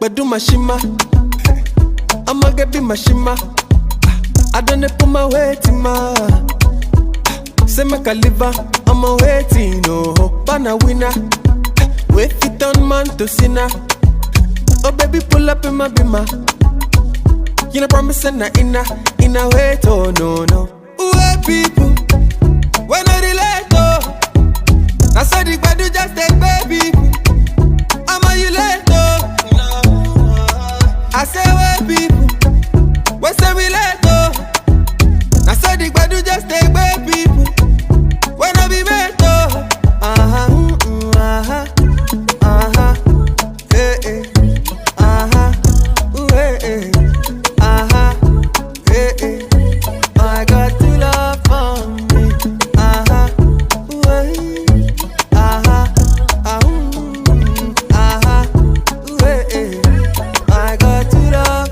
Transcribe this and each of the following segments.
but do my shima. I'ma get be my shima. I don't put my weight in my. Say make a liver, I'm a waiting, oh, banana winner. Wait it on man to sinner. Oh baby, pull up in my bima. You know promise and in a wait, oh no. Wait people, when I relate, oh. I saw the badu just take baby. I'm a you late, oh. I say wait people, when say we late, oh. I saw the badu just take baby. When I be met, oh. I got to love for me. I got to love.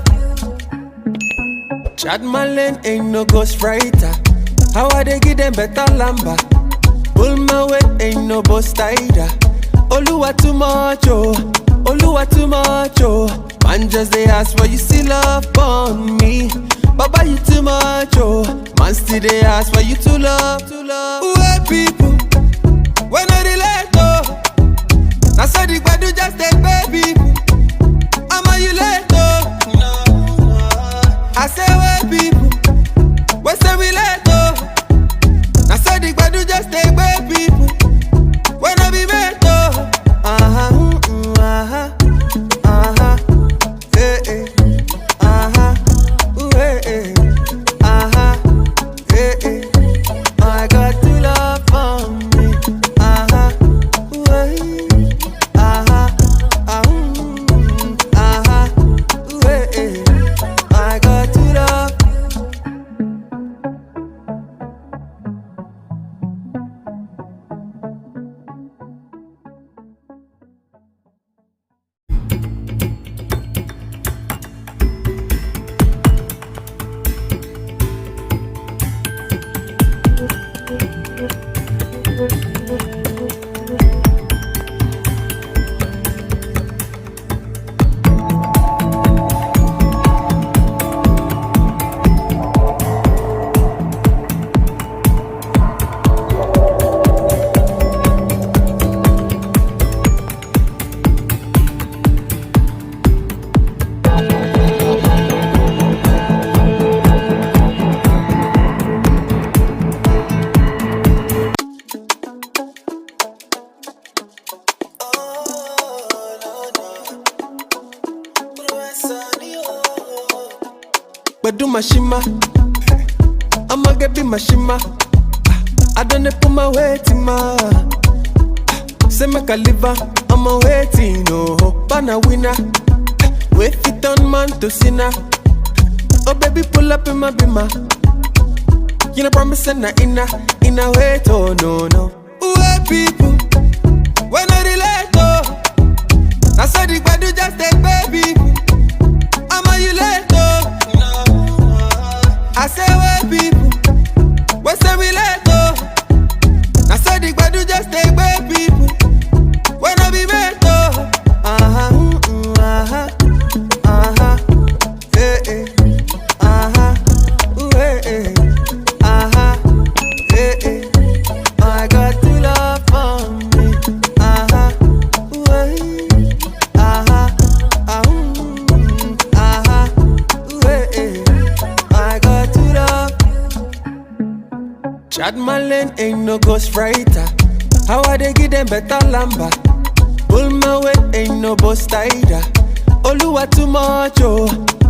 Chad Malin ain't no ghostwriter. How I they give them better lamba? Pull my weight, ain't no boss tighter. Oluwa too much, oh. Oluwa too much, oh. Man just they ask for you see love on me. Baba you too much, oh. Man still they ask for you to love. Wait people, when I relate, oh. I saw the badu just take baby. I'm a you late, oh. I say wait people, when say we late, oh. I saw the badu just take baby. When I be met, oh. I got to love for me. I got to love. But do my shima. I'ma get be my shima. I don't put my weight in my. Say make a liver, I'm a waiting, oh, banana winner. Wait it on man to sinner. Oh baby, pull up in my bima. You know promise and in a wait, oh no. Wait people, when I relate, oh. I saw the badu just take baby. I'm a you late, oh. I say wait people, when say we late, oh. I saw the badu just take baby. When I be met, oh. I got to love for me. I got to love. Chad Malin ain't no ghostwriter. How I they give them better lamba? Pull my weight, ain't no boss tighter. Oluwa too much, oh.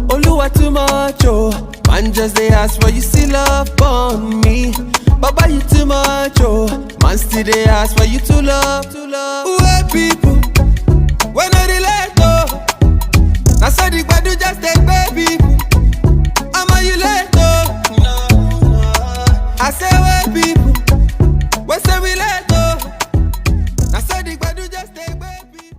Oluwa too much, oh. Man just they ask for you see love on me. Baba you too much, oh. Man still they ask for you to love. Wait people, when I relate, oh. I saw the badu just take baby. I'm a you late, oh. I say wait people, when say we late, oh. I saw the badu just take baby.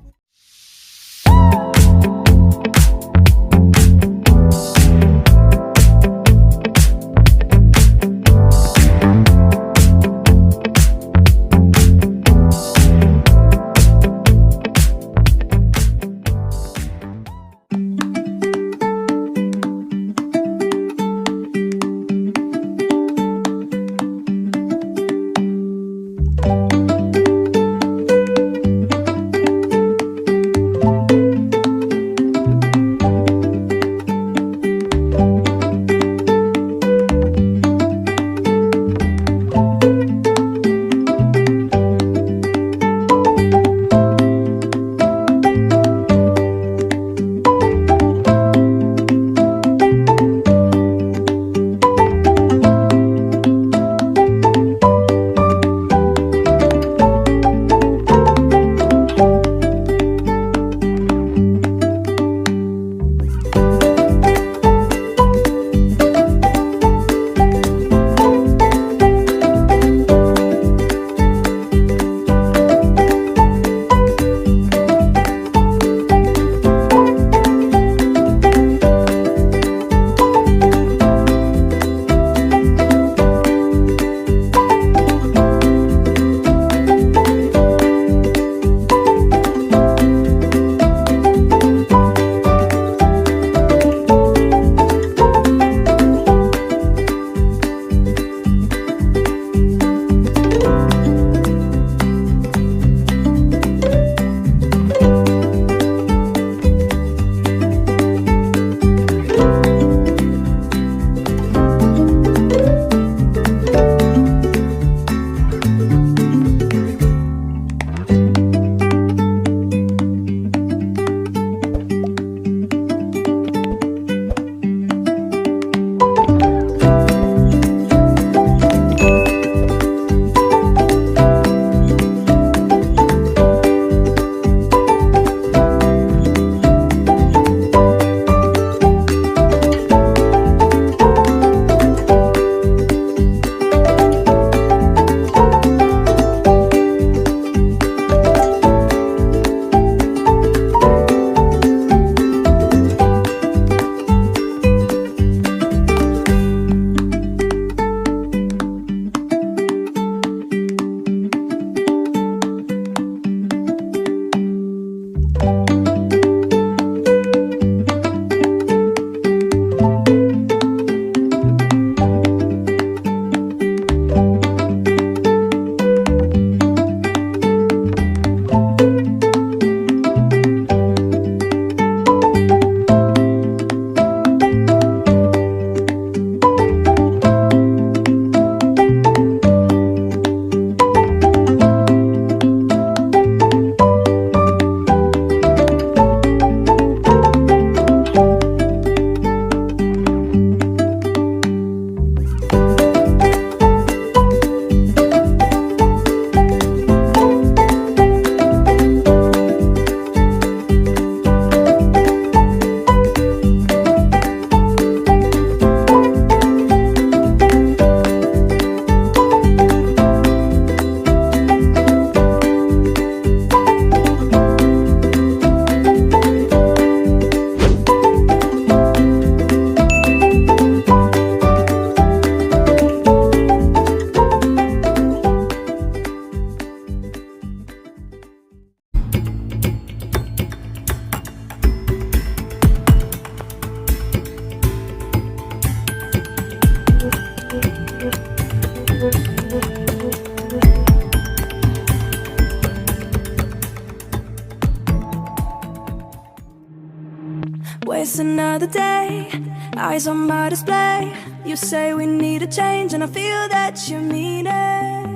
It's another day, eyes on my display. You say we need a change, and I feel that you mean it.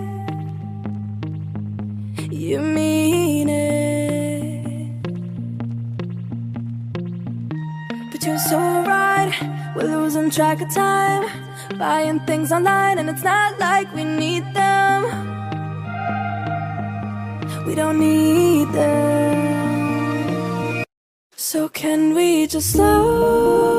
You mean it. But you're so right, we're losing track of time, buying things online, and it's not like we need them. We don't need them. So can we just slow